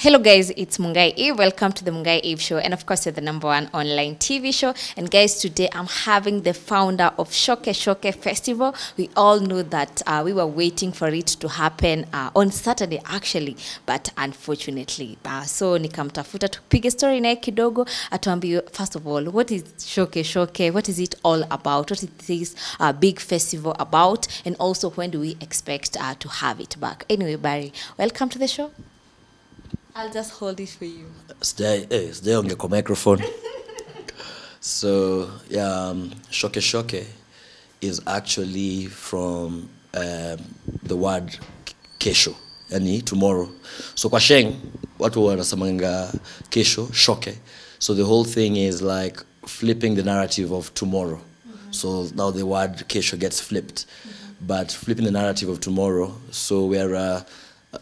Hello guys, it's Mungai Eve. Welcome to the Mungai Eve Show. And of course, you're the #1 online TV show. And guys, today I'm having the founder of ShokeShoke Festival. We all know that we were waiting for it to happen on Saturday actually, but unfortunately. So nikamtafuta tupige story naye kidogo, atuambie first of all, what is ShokeShoke? What is it all about? What is this big festival about? And also, when do we expect to have it back? Anyway, Barry, welcome to the show. I'll just hold it for you. Stay on your microphone. So, yeah, ShokeShoke is actually from the word kesho, yani tomorrow. So kwa Sheng, watu wanasemanga kesho, shoke. So the whole thing is like flipping the narrative of tomorrow. So now the word kesho gets flipped. But flipping the narrative of tomorrow, so we're a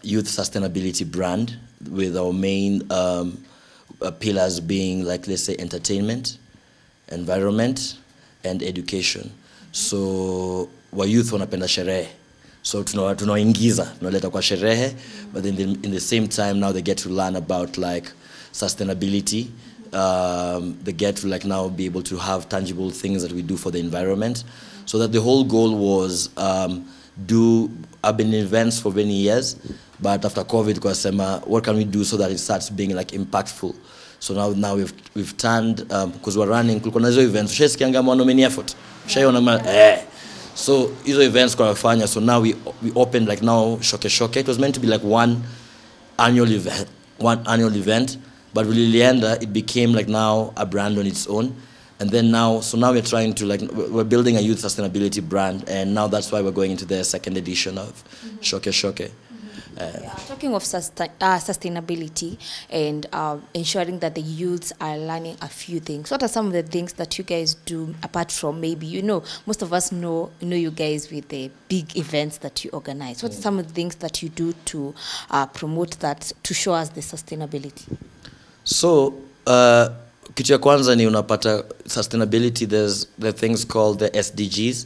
youth sustainability brand with our main pillars being, like, let's say, entertainment, environment, and education. So wa youth wanapenda sherehe, so tunawaingiza tunaleta kwa sherehe, but then in the same time now they get to learn about like sustainability. They get to like now be able to have tangible things that we do for the environment. So that the whole goal was I've been in events for many years, but after COVID, what can we do so that it starts being like impactful? So now we've turned, because we're running events. Many effort. So these events fanya. So now we opened like now ShokeShoke. It was meant to be like one annual event, but really it became like now a brand on its own. And then now we're trying to we're building a youth sustainability brand, and now that's why we're going into the second edition of ShokeShoke. Talking of sustainability and ensuring that the youths are learning a few things, what are some of the things that you guys do apart from maybe, most of us know you guys with the big events that you organize? What are some of the things that you do to promote that, to show us the sustainability? So, kitu ya kwanza ni unapata sustainability, there's the things called the SDGs.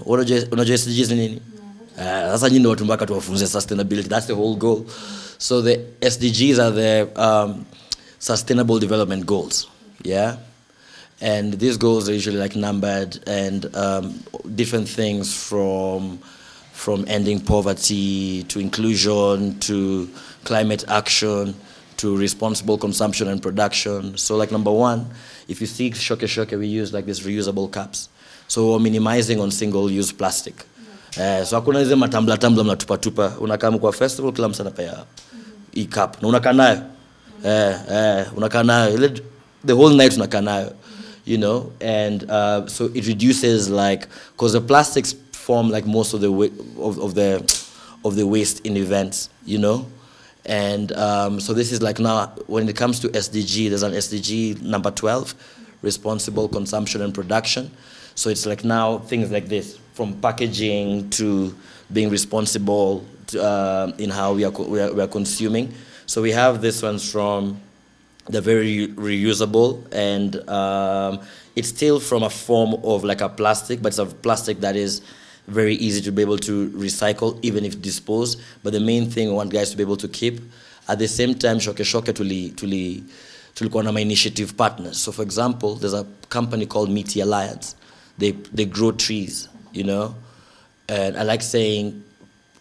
Unajua SDGs ni nini? Sasa nyinyi watu mpaka tuwafunze sustainability. That's the whole goal. So the SDGs are the sustainable development goals. Yeah? And these goals are usually like numbered, and different things from ending poverty to inclusion to climate action to responsible consumption and production. So like number 1, if you see ShokeShoke, we use like these reusable cups. So we're minimizing on single-use plastic. So hakuna hizo matambla mnatupa. Unakaa kwa festival kila mtu anapea e-cup. Na unakaa nayo. Unakaa nayo. The whole night unakaa nayo. And so it reduces because the plastics form like most of the waste in events, And so this is like now, when it comes to SDG, there's an SDG number 12, responsible consumption and production. So it's like now things like this, from packaging to being responsible in how we are consuming. So we have this ones from the very reusable, and it's still from a form of like a plastic, but it's a plastic that is very easy to be able to recycle, even if disposed. But the main thing we want guys to be able to keep. At the same time, ShokeShoke tulikuwa na my initiative partners. So for example, there's a company called Meteor Alliance. They grow trees, And I like saying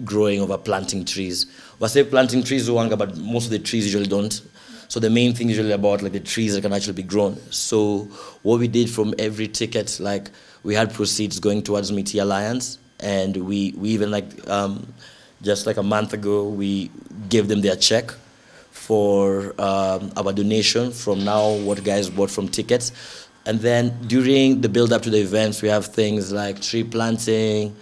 growing over planting trees. I say planting trees, but most of the trees usually don't. So the main thing is usually about like the trees that can actually be grown. So what we did from every ticket, like we had proceeds going towards Meteor Alliance, and we even just like a month ago, we gave them their check for our donation from now what guys bought from tickets. And then during the build up to the events, we have things like tree planting.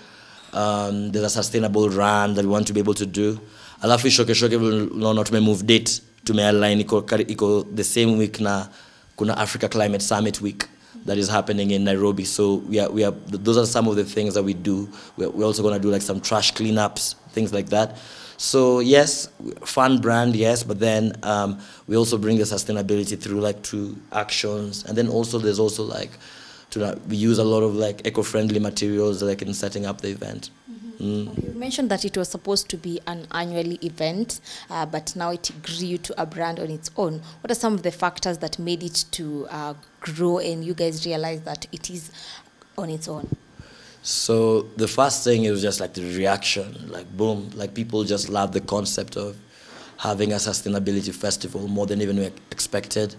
There's a sustainable run that we want to be able to do. Alafu ShokeShoke will move date to align iko the same week na kuna Africa Climate Summit week that is happening in Nairobi. So we are those are some of the things that we do. We're also going to do like some trash cleanups, things like that. So yes, fun brand, yes, but then we also bring the sustainability through to actions, and then also there's also we use a lot of eco-friendly materials in setting up the event. Mm-hmm. You mentioned that it was supposed to be an annual event, but now it grew to a brand on its own. What are some of the factors that made it to grow and you guys realized that it is on its own? So the first thing, it was just like the reaction, like boom, like people just love the concept of having a sustainability festival more than even we expected.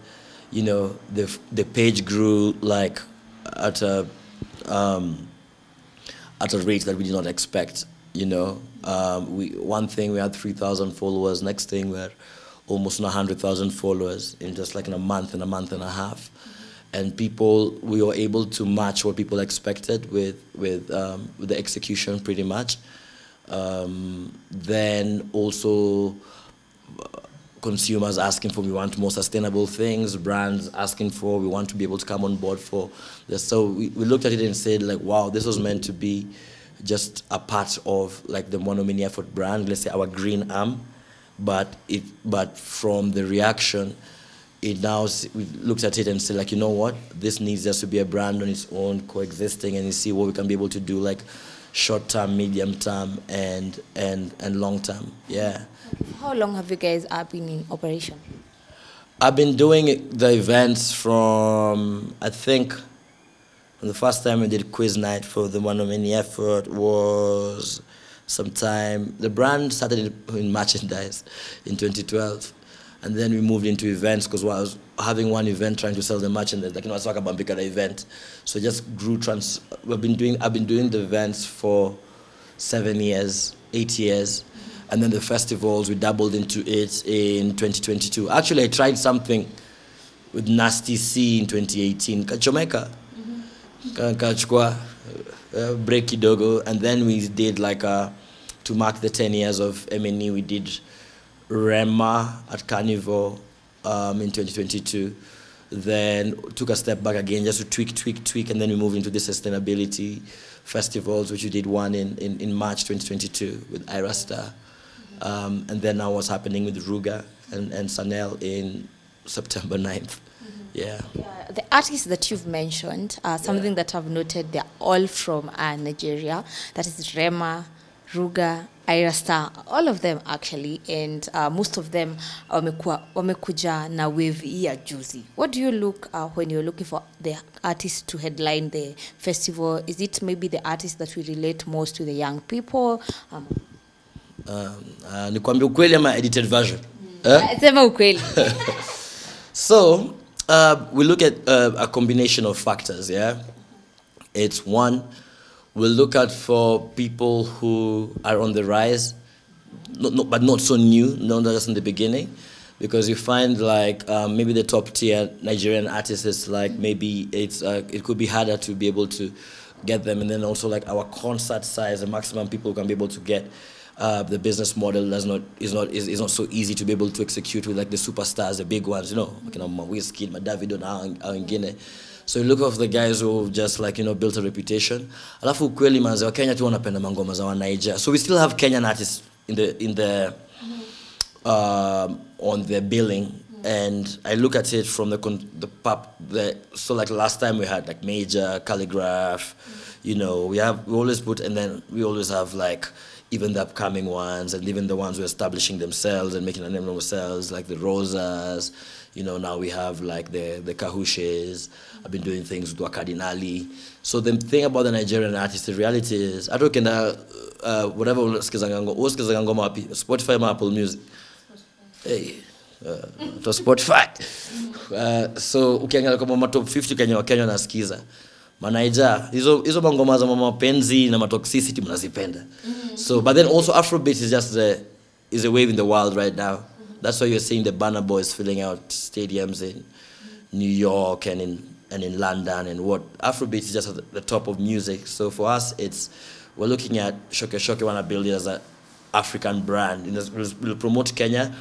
You know, the page grew like at a rate that we did not expect. You know, one thing we had 3,000 followers. Next thing we had almost 100,000 followers in just like in a month and a half. And we were able to match what people expected with the execution pretty much. Then also consumers asking for, we want more sustainable things, brands asking for, we want to be able to come on board for this. So we looked at it and said like, wow, this was meant to be just a part of like the Monomania Effort brand, let's say our green arm, but from the reaction, we looked at it and said like, you know what, this needs just to be a brand on its own, coexisting, and you see what we can be able to do like short term, medium term, and long term. Yeah. How long have you guys been in operation? I've been doing the events from, I think, the first time we did quiz night for the Monomania Effort was sometime, the brand started in merchandise in 2012. And then we moved into events because I was having one event trying to sell the merchandise, like, you know, I was talking about bigger event. So it just grew, I've been doing the events for 7 years, 8 years. And then the festivals, we doubled into it in 2022. Actually, I tried something with Nasty C in 2018, Jamaica. Kachukua, break kidogo. And then we did like, to mark the 10 years of MNE, we did Rema at Carnival in 2022. Then took a step back again just to tweak, and then we moved into the sustainability festivals, which we did one in March 2022 with Irasta. And then now what's happening with Ruga and Sanel in September 9th. Yeah. The artists that you've mentioned, something that I've noted, they're all from Nigeria. That is Rema, Ruga, Irasta, all of them actually, and most of them wamekuja na wave ya juzi. What do you look when you're looking for the artists to headline the festival? Is it maybe the artists that we relate most to the young people? Nikwambia ukweli ama edited version? Sema ukweli. So, we look at a combination of factors, yeah? It's one, we'll look at for people who are on the rise, but not so new, not just in the beginning, because you find like maybe the top tier Nigerian artists is like maybe it could be harder to be able to get them, and then also like our concert size, the maximum people can be able to get. The business model is not so easy to be able to execute with like the superstars, the big ones, you know, like, you know, my Whiskey, my Davido, now in Guinea. So you look for the guys who just like, you know, built a reputation. Alafu kweli manze wa Kenya tu wanapenda mangoma za wa Nigeria. So we still have Kenyan artists in the on the billing, and I look at it from so like last time we had like Major, Calligraph, you know, we always put, and then we always have like even the upcoming ones, and even the ones who are establishing themselves and making a name of themselves, like the Rosas. You know, now we have like the Kahushes. I've been doing things with Wakadinali. So the thing about the Nigerian artists, the reality is, I don't know, whatever usikizanga ngoma wapi, Spotify or Apple Music. Hey, to Spotify. So ukiangalia kama top 50 Kenya nasikiza. Manaija, hizo ngoma za mapenzi na toxicity mnazipenda. So, but then also Afrobeat is just is a wave in the world right now. That's why you're seeing the Burna Boys filling out stadiums in New York and in London, and what Afrobeat is just at the top of music. So for us, we're looking at ShokeShoke, want to build it as an African brand. We'll promote Kenya,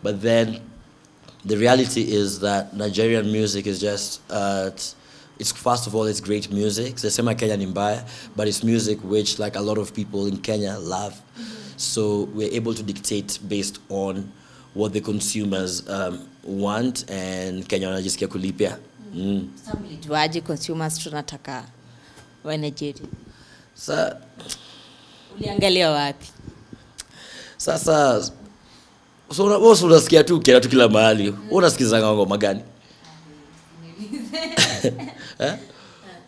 but then the reality is that Nigerian music is just it's first of all, it's great music. It's the same like Kenya Nimbaya, but it's music which like a lot of people in Kenya love. So we're able to dictate based on what the consumers want, and Kenya wanajisikia kulipia. Sasa mlijuaje consumers tunataka wa Nigeria? Sasa Uliangalia wapi? Sasa so wewe unasikia tu kila kila mahali. Unasikizanga ngoma gani?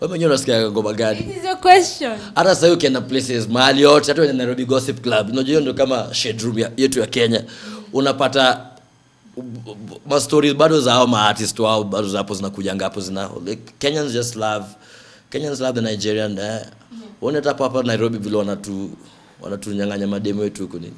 Wewe mwenyewe unasikia ngoma gani? This is your question. Hata sasa ukienda places mahali yote, hata ukienda Nairobi Gossip Club, unajua ndio kama shade room yetu ya Kenya. Unapata ma stories bado za hao ma artists wao bado zapo zinakujanga hapo zina like Kenyans love the Nigerian Unaona hapa Nairobi vile wanatunyang'anya mademo wetu huko nini.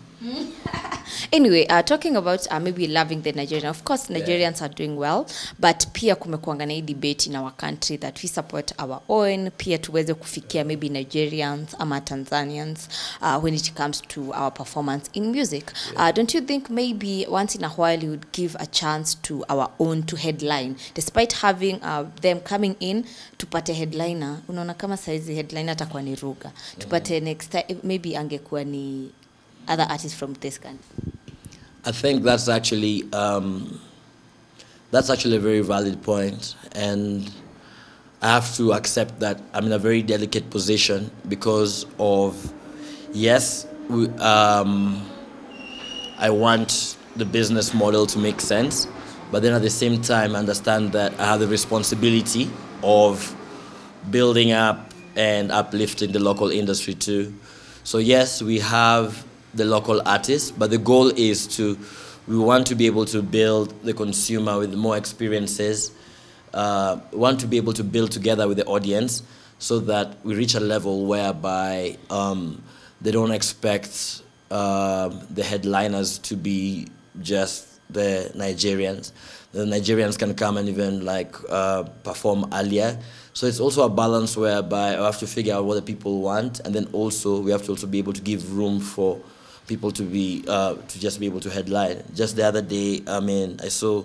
Anyway, talking about maybe loving the Nigerian, of course Nigerians are doing well, but pia kumekuanga na debate in our country that we support our own, pia tuweze kufikia maybe Nigerians ama Tanzanians when it comes to our performance in music. Don't you think maybe once in a while you would give a chance to our own to headline, despite having them coming in tupate headliner? Unaona kama saizi headliner atakuwa ni Ruga, tupate next time maybe angekuwa ni other artists from this country. I think that's actually a very valid point, and I have to accept that I'm in a very delicate position because of, yes, I want the business model to make sense, but then at the same time understand that I have the responsibility of building up and uplifting the local industry too. So yes, we have the local artists, but the goal is we want to be able to build the consumer with more experiences, want to be able to build together with the audience so that we reach a level whereby they don't expect the headliners to be just the Nigerians. The Nigerians can come and even like perform earlier. So it's also a balance whereby I have to figure out what the people want, and then also we have to also be able to give room for people to be to just be able to headline. Just the other day, I mean, I saw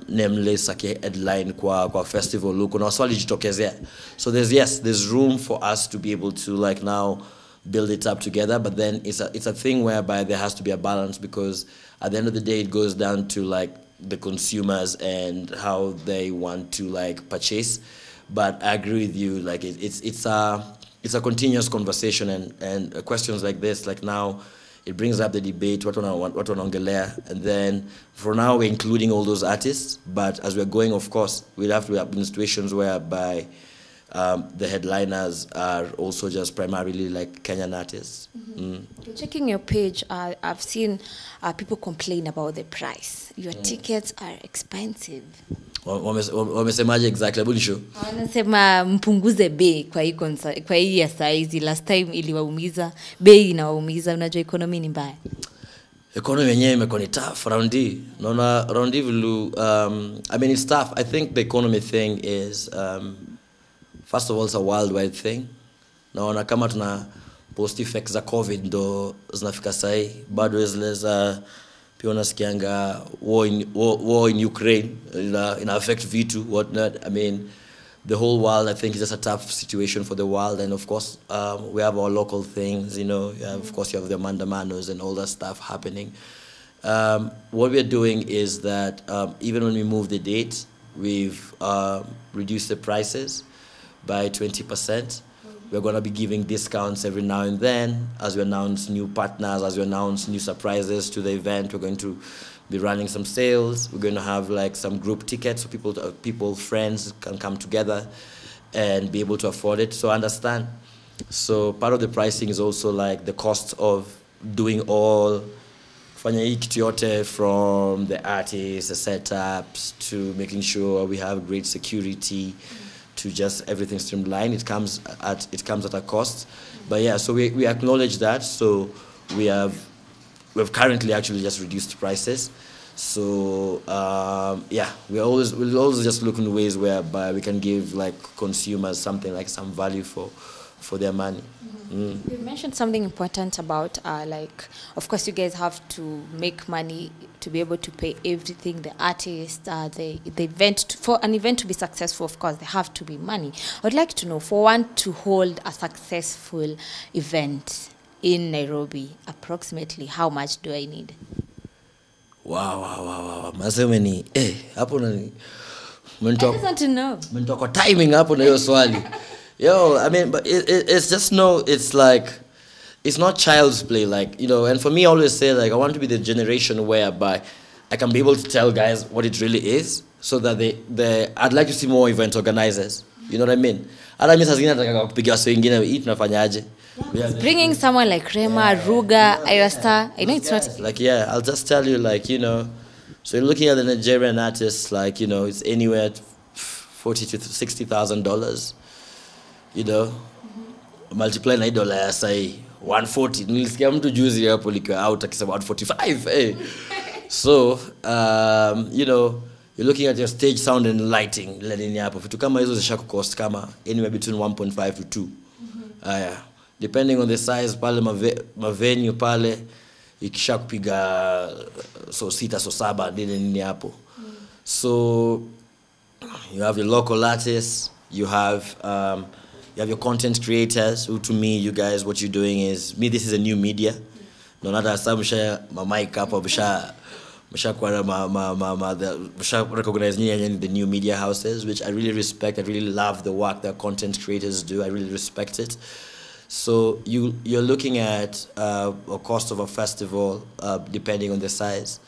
Nameless headline kwa festival look na swali jitokezea. So there's room for us to be able to like now build it up together, but then it's a thing whereby there has to be a balance, because at the end of the day it goes down to like the consumers and how they want to like purchase. But I agree with you, like it's a continuous conversation, and questions like this, like now, it brings up the debate, what wanaongelea, and then for now we're including all those artists, but as we're going, of course, we'll have to have in situations whereby the headliners are also just primarily like Kenyan artists. Checking your page, I've seen people complain about the price. Your tickets are expensive. Wamesemaje exactly? Hebu nisho. Wanasema mpunguze bei kwa hii ya saizi. Last time iliwaumiza, bei inawaumiza. Unajua economy ni mbaya. Economy yenyewe imekuwa ni tough round hii. Naona round hii I mean it's tough. I think the economy thing is first of all it's a worldwide thing. Naona kama tuna post effects za COVID ndo zinafika sahi, bado zile za pia unasikianga war in Ukraine ina affect vitu whatnot. I mean the whole world, I think, is just a tough situation for the world, and of course we have our local things, you know. Of course you have the mandamanos and all that stuff happening. What we're doing is that even when we move the date, we've reduced the prices by 20%. We're going to be giving discounts every now and then as we announce new partners, as we announce new surprises to the event. We're going to be running some sales. We're going to have like some group tickets so people, friends can come together and be able to afford it. So understand. So part of the pricing is also like the cost of doing all kufanya hii kitu yote, from the artists, the setups, to making sure we have great security, to just everything streamlined. It comes at a cost. But yeah, so we acknowledge that. So we've currently actually just reduced prices. So yeah, we'll always just look in ways whereby we can give like consumers something like some value for their money. You mentioned something important about like, of course you guys have to make money to be able to pay everything, the artists, the event. For an event to be successful, of course, there have to be money. I'd like to know, for one to hold a successful event in Nairobi, approximately how much do I need? Wow. Maseme ni hapo nani? I just want to know. Mentoko timing hapo na hiyo swali. Yo, I mean, but it's just it's it's not child's play, like, you know. And for me, I always say, like, I want to be the generation whereby I can be able to tell guys what it really is, so that I'd like to see more event organizers. You know what I mean? Hata mimi saa zingine nataka kupiga watu wengine, hii tunafanyaje? Bringing someone like Rema, Ruga, Irasta, I know it's not... Like, yeah, I'll just tell you, like, you know, so you're looking at the Nigerian artists, like, you know, it's anywhere $40,000 to $60,000, you know. Multiply na dollar ya sahi 140. Nilisikia mtu juzi hapo likiwa out akisema 145. Hey. So, you know, you're looking at your stage sound and lighting, lenini hapo. Vitu kama hizo zishaku cost kama anywhere between 1.5 to 2. Yeah. Depending on the size pale ma venue pale ikisha kupiga so 6 so 7 nini hapo. So you have your local artists, you have your content creators, who to me, you guys, what you're doing is, this is a new media. No matter some share my mic up or recognize the new media houses, which I really respect. I really love the work that content creators do. I really respect it. So you're looking at a cost of a festival, depending on the size,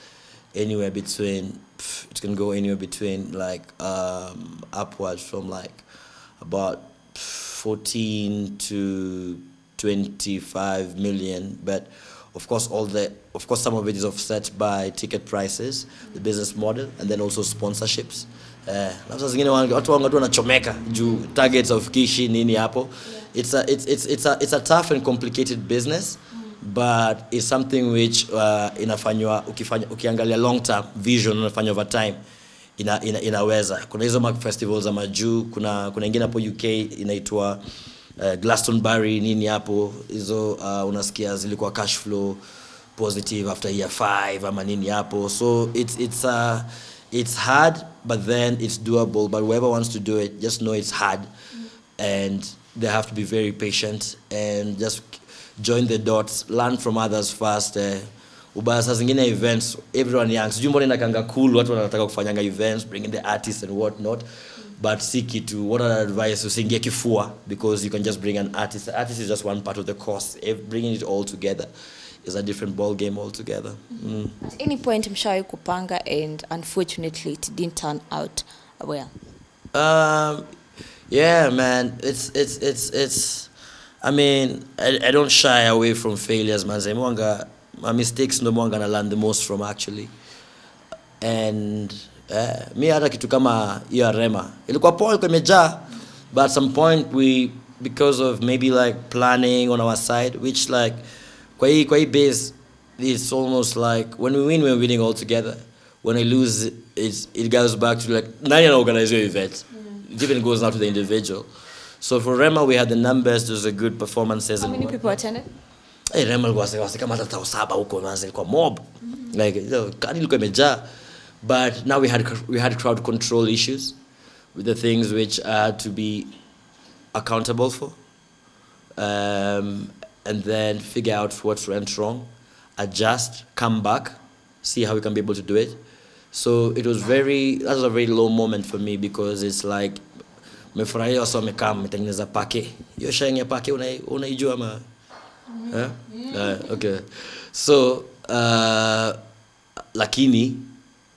anywhere between, it can go anywhere between like upwards from like about 14 to 25 million, but of course some of it is offset by ticket prices, the business model, and then also sponsorships. Labda zingine watu wanachomeka juu targets of kishi nini hapo. It's a tough and complicated business, but it's something which inafanywa ukiangalia long term vision unafanywa over time. Inaweza. Kuna hizo festivals za majuu, kuna ingine hapo UK inaitwa Glastonbury nini hapo, hizo unasikia zilikuwa cash flow positive after year 5 ama nini hapo. So it's hard, but then it's doable. But whoever wants to do it, just know it's hard, and they have to be very patient and just join the dots, learn from others first. Ubaya saa zingine events, everyone young. Sijui mbona inakanga cool, watu wanataka kufanyanga events, bring in the artists and what not. But see kitu, what are advice, usiingie kifua, because you can just bring an artist. The artist is just one part of the cost. Bringing it all together is a different ball game altogether. At any point, mshawahi kupanga and unfortunately it didn't turn out well? Yeah, man. It's. I mean, I don't shy away from failures, man. My mistakes no more gonna learn the most from, actually. And me hata kitu kama hiyo Rema ilikuwa poa, ilikuwa imejaa, but at some point because of maybe like planning on our side, which like kwa hii base, it's almost like when we win, we're winning all together. When I lose, it goes back to like nani organize your event. It even goes now to the individual. So for Rema, we had the numbers. There was a good performances. How many people attended? Hey, Rema was kama hata 7,000 huko, manze ilikuwa mob. Like, you know, kadi ilikuwa imejaa. But now we had crowd control issues with the things which had to be accountable for, and then figure out what went wrong, adjust, come back, see how we can be able to do it. So that was a very low moment for me, because it's like mefurahia wasa wamekaa mmetengeneza pake. Hiyo sharing ya pake unaijua ama? Okay. So lakini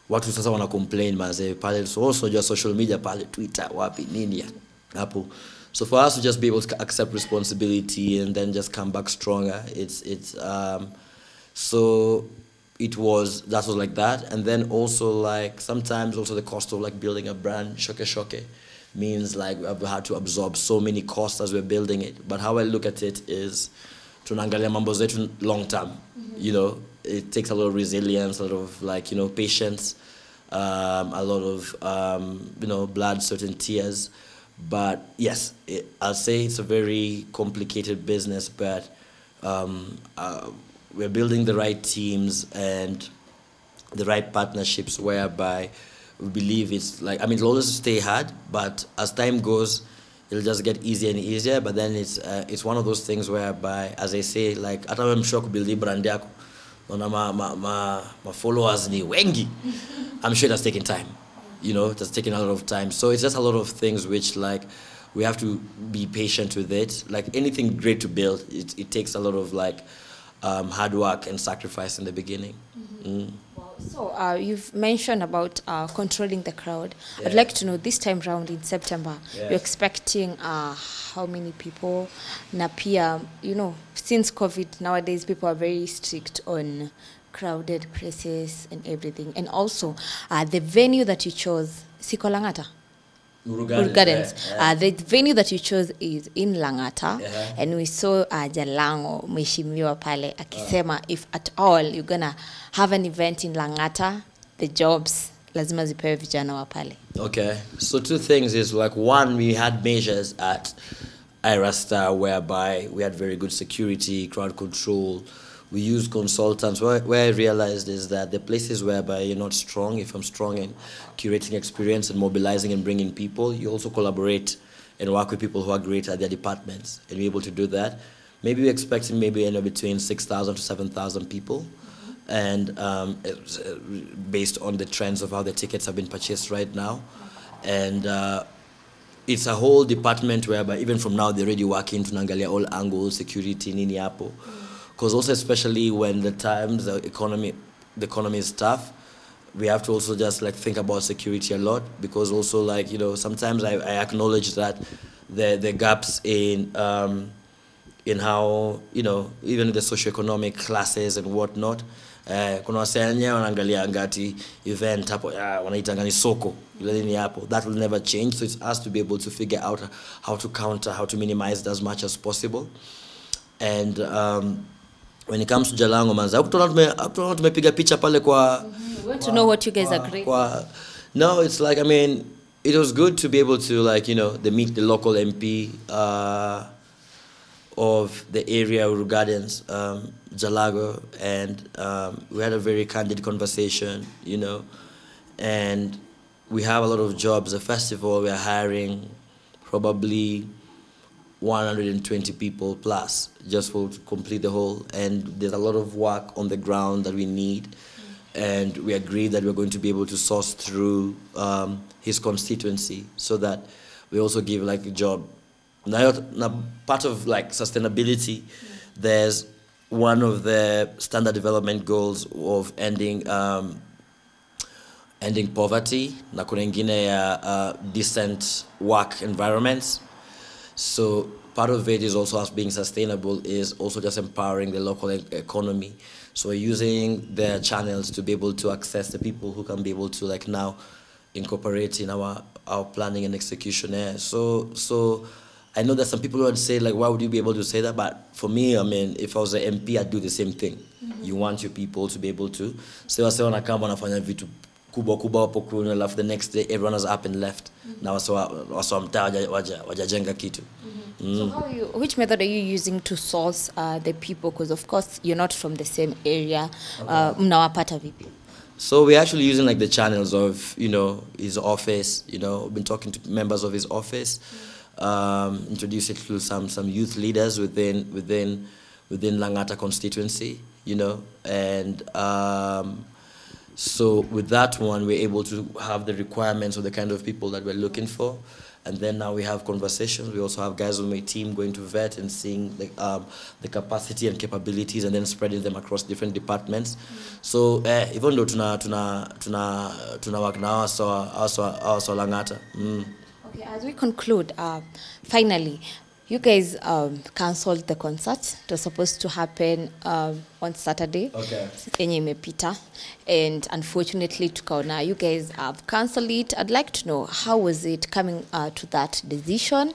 watu sasa wana complain manze pale, so also just social media pale, Twitter, wapi nini hapo. So for us to just be able to accept responsibility and then just come back stronger, so that was like that. And then also like sometimes also the cost of like building a brand, ShokeShoke, means like we've had to absorb so many costs as we're building it. But how I look at it is tunaangalia mambo zetu long term. You know, it takes a lot of resilience, a lot of like, you know, patience, a lot of you know, blood, sweat and tears. But yes, I'll say it's a very complicated business, but we're building the right teams and the right partnerships whereby we believe it's like, I mean, it'll always stay hard, but as time goes, it'll just get easier and easier. But then it's one of those things whereby, as I say, like, hata wewe mshoku build brand yako, na ma followers ni wengi. I'm sure it has taken time. You know, it has taken a lot of time. So it's just a lot of things which, like, we have to be patient with it. Like anything great to build, it takes a lot of like hard work and sacrifice in the beginning. Wow. So you've mentioned about controlling the crowd. Yeah. I'd like to know this time round in September, Yeah. you're expecting how many people? Na pia, you know, since COVID nowadays, people are very strict on crowded places and everything. And also, the venue that you chose, Siko Langata? Uru Gardens. yeah. The venue that you chose is in Langata, Yeah. and we saw Jalango mheshimiwa pale akisema if at all you're gonna have an event in Langata, the jobs lazima zipewe vijana wa pale. Okay, so two things is like one, we had measures at Irasta whereby we had very good security, crowd control. We used consultants. Where I realized is that the places whereby you're not strong, if I'm strong in curating experience and mobilizing and bringing people, you also collaborate and work with people who are great at their departments and be able to do that. Maybe we're expecting maybe between 6,000 to 7,000 people. And based on the trends of how the tickets have been purchased right now. And it's a whole department whereby even from now they're already working to nangalia all angles, security, nini hapo. Because also especially when the economy is tough, we have to also just like think about security a lot, because also like, you know, sometimes I acknowledge that the gaps in how, you know, even the socioeconomic classes and whatnot. Kuna wasenya wanaangalia ngati event hapo wanaitanga ni soko ile ni hapo, that will never change. So it's us to be able to figure out how to counter, how to minimize it as much as possible. And when it comes to Jalango, manza tumepiga picha pale kwa We want to know what you guys agree. No, it's like, I mean, it was good to be able to, like, you know, meet the local MP of the area, Uru Gardens, Jalango, and we had a very candid conversation, you know, and we have a lot of jobs. The festival, we are hiring probably 120 people plus just to complete the whole, and there's a lot of work on the ground that we need, and we agreed that we're going to be able to source through his constituency so that we also give like a job. Now, part of like sustainability, there's one of the standard development goals of ending poverty, na kuna ingine ya decent work environments. So part of it is also us being sustainable, is also just empowering the local economy. So we're using the channels to be able to access the people who can be able to like now incorporate in our planning and execution there. So I know that some people would say like, why would you be able to say that? But for me, I mean, if I was an MP, I'd do the same thing. You want your people to be able to say wanakamba wanafanya vitu kubwa hapo kuna, alafu the next day everyone has up and left. Now so mtaa wajajenga kitu. So which method are you using to source the people? Because of course you're not from the same area. Mnawapata vipi? So we're actually using like the channels of, you know, his office. You know, we've been talking to members of his office, introduce it to some youth leaders within Langata constituency. You know, and so with that one, we're able to have the requirements of the kind of people that we're looking for. And then now we have conversations. We also have guys on my team going to vet and seeing the capacity and capabilities, and then spreading them across different departments. So even though tuna work now, also Langata. Okay, as we conclude, finally, you guys cancelled the concert. It was supposed to happen on Saturday. Okay. Yenye imepita, and unfortunately tukaona you guys have cancelled it. I'd like to know, how was it coming to that decision?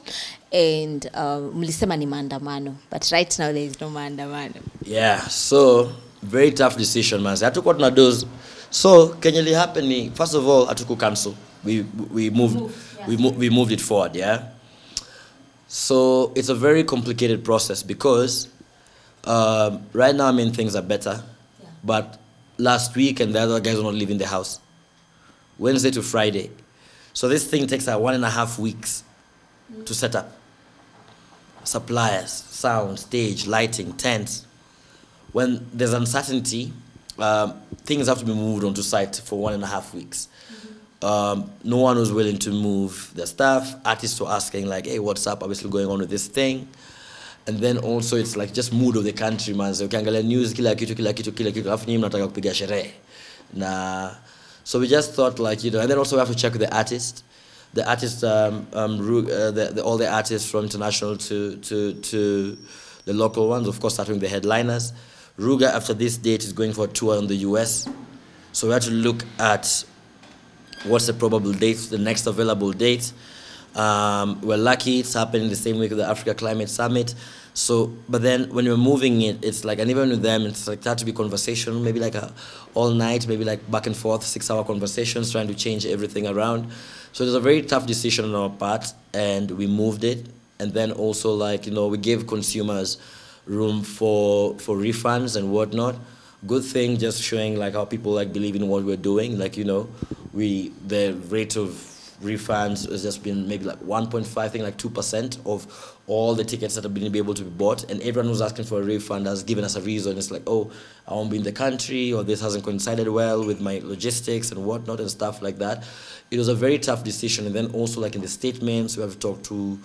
And mlisema ni maandamano, but right now there is no maandamano. Yeah, so very tough decision, man. Hatukuwa tuna dose. So Kenya happened. First of all, hatuku cancel. We moved it forward, yeah. So it's a very complicated process because right now, I mean, things are better. Yeah. But last week and the other guys were not leaving the house. Wednesday to Friday. So this thing takes 1.5 weeks to set up. Suppliers, sound, stage, lighting, tents. When there's uncertainty, things have to be moved onto site for 1.5 weeks. no one was willing to move their stuff. Artists were asking like, hey, what's up? Are we still going on with this thing? And then also it's like just mood of the country, man. So ukiangalia news kila kitu alafu nyinyi mnataka kupiga sherehe. So we just thought like, you know, and then also we have to check with the artist. The artists, all the artists from international to the local ones, of course, starting with the headliners. Ruga, after this date, is going for a tour in the US. So we have to look at what's the probable date, the next available date. We're lucky it's happening the same week with the Africa Climate Summit. So, but then when you're moving it, it's like, and even with them, it's like that to be conversation, maybe like all night, maybe like back and forth, 6-hour conversations, trying to change everything around. So it was a very tough decision on our part, and we moved it. And then also like, you know, we gave consumers room for refunds and whatnot. Good thing, just showing like how people like believe in what we're doing. Like, you know, the rate of refunds has just been maybe like 1.5, I think like 2% of all the tickets that have been able to be bought, and everyone who's asking for a refund has given us a reason. It's like, oh, I won't be in the country, or this hasn't coincided well with my logistics and whatnot and stuff like that. It was a very tough decision. And then also like in the statements, we have to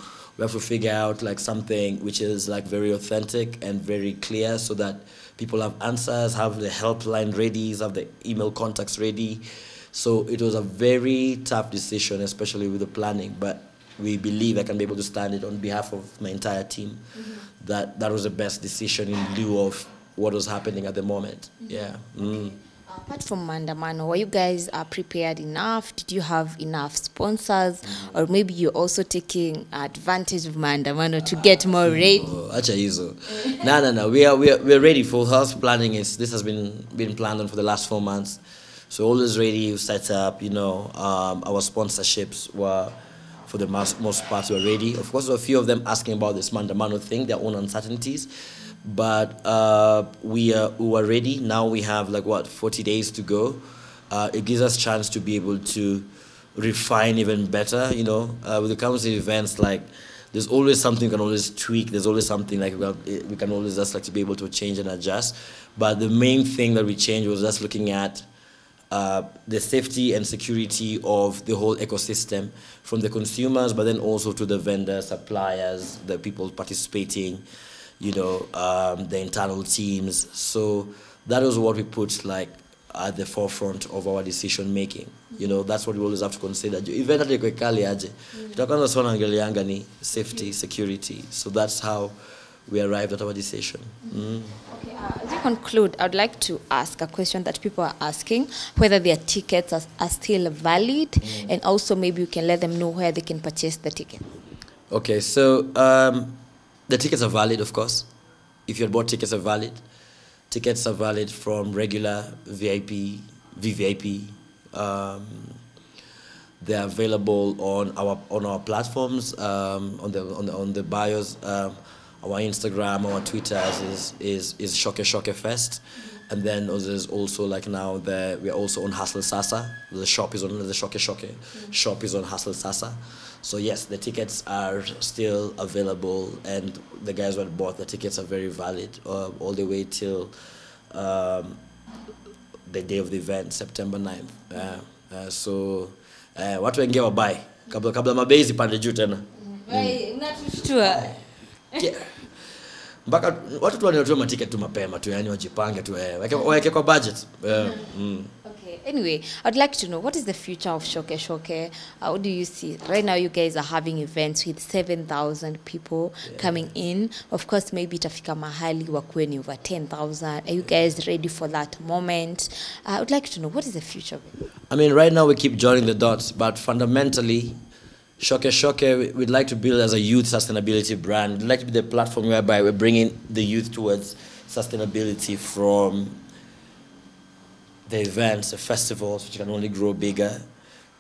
figure out like something which is like very authentic and very clear, so that people have answers, have the helpline ready, have the email contacts ready. So it was a very tough decision, especially with the planning, but we believe I can be able to stand it on behalf of my entire team. That was the best decision in lieu of what was happening at the moment. Yeah. Apart from Mandamano, were you guys prepared enough? Did you have enough sponsors? Or maybe you're also taking advantage of Mandamano to get more ready? Acha hizo. No. We're ready. For house planning, this has been planned on for the last 4 months. So always ready, set up, you know, our sponsorships were, for the most part, were ready. Of course, there were a few of them asking about this Mandamano thing, their own uncertainties. But we were ready. Now we have like, 40 days to go. It gives us a chance to be able to refine even better, you know. When it comes to events, like, there's always something we can always tweak. There's always something like we can always just like to be able to change and adjust. But the main thing that we changed was just looking at the safety and security of the whole ecosystem, from the consumers, but then also to the vendors, suppliers, the people participating, you know, the internal teams. So that was what we put like at the forefront of our decision making. You know, that's what we always have to consider. Event at the kali aje, tutakanza sana angelianga ni safety, security. So that's how we arrived at our decision. Okay, as you conclude, I would like to ask a question that people are asking, whether their tickets are still valid, and also maybe you can let them know where they can purchase the ticket. Okay, so the tickets are valid, of course. If you had bought tickets are valid. Tickets are valid from regular, VIP, VVIP. They're available on our platforms, on the bios. Our Instagram, our Twitter is ShokeShoke Fest, and then there's also like now we are also on Hustle Sasa. The shop is on the ShokeShoke shop is on Hustle Sasa. So yes, the tickets are still available, and the guys who had bought the tickets are very valid all the way till the day of the event, September 9th. So watu wengi wabai kabla mabezi pande juu tena. Unatushtua. Mpaka watu tu wanatoa maticket tu mapema tu, yani wajipange tu waweke kwa budget. Okay, anyway, I'd like to know, what is the future of ShokeShoke? How do you see? Right now you guys are having events with 7,000 people coming in. Of course, maybe itafika mahali wakuwe ni over 10,000. Are you guys ready for that moment? I would like to know, what is the future of it? I mean, right now we keep joining the dots, but fundamentally, ShokeShoke, we'd like to build as a youth sustainability brand. We'd like to be the platform whereby we're bringing the youth towards sustainability, from the events, the festivals, which can only grow bigger,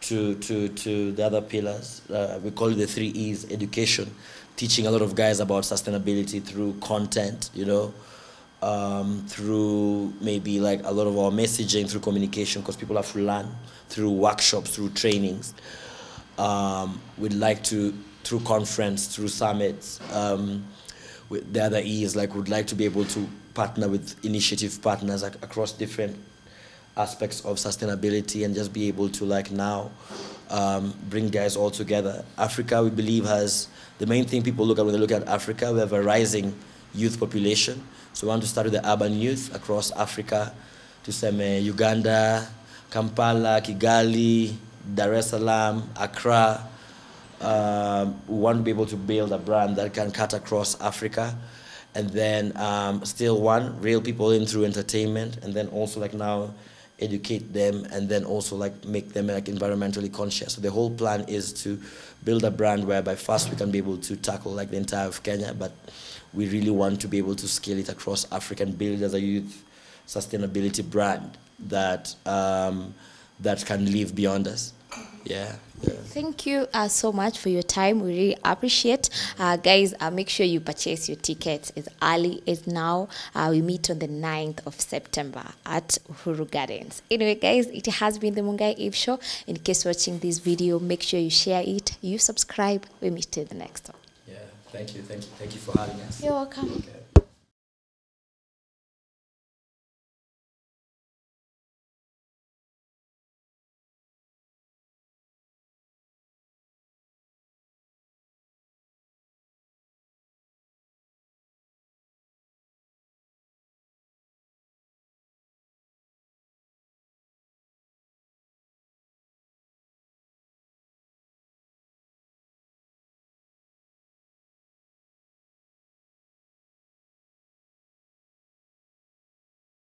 to the other pillars. We call it the 3 E's: education, teaching a lot of guys about sustainability through content, you know, through maybe like a lot of our messaging, through communication, because people have to learn, through workshops, through trainings. We'd like to, through conference, through summits, with the other E's, like we'd like to be able to partner with initiative partners across different aspects of sustainability and just be able to like now bring guys all together. Africa, we believe, has the main thing people look at when they look at Africa. We have a rising youth population. So we want to start with the urban youth across Africa to Uganda, Kampala, Kigali, Dar es Salaam, Accra. We want to be able to build a brand that can cut across Africa. And then still reel people in through entertainment, and then also like now educate them, and then also like make them like environmentally conscious. So the whole plan is to build a brand whereby first we can be able to tackle like the entire of Kenya, but we really want to be able to scale it across Africa and build it as a youth sustainability brand that that can live beyond us. Yeah. Thank you so much for your time. We really appreciate. Guys, make sure you purchase your tickets as early as now. We meet on the 9th of September at Uhuru Gardens. Anyway, guys, it has been the Mungai Eve Show. In case watching this video, make sure you share it, you subscribe. We meet till the next one. Yeah, thank you for having us. You're welcome. Okay.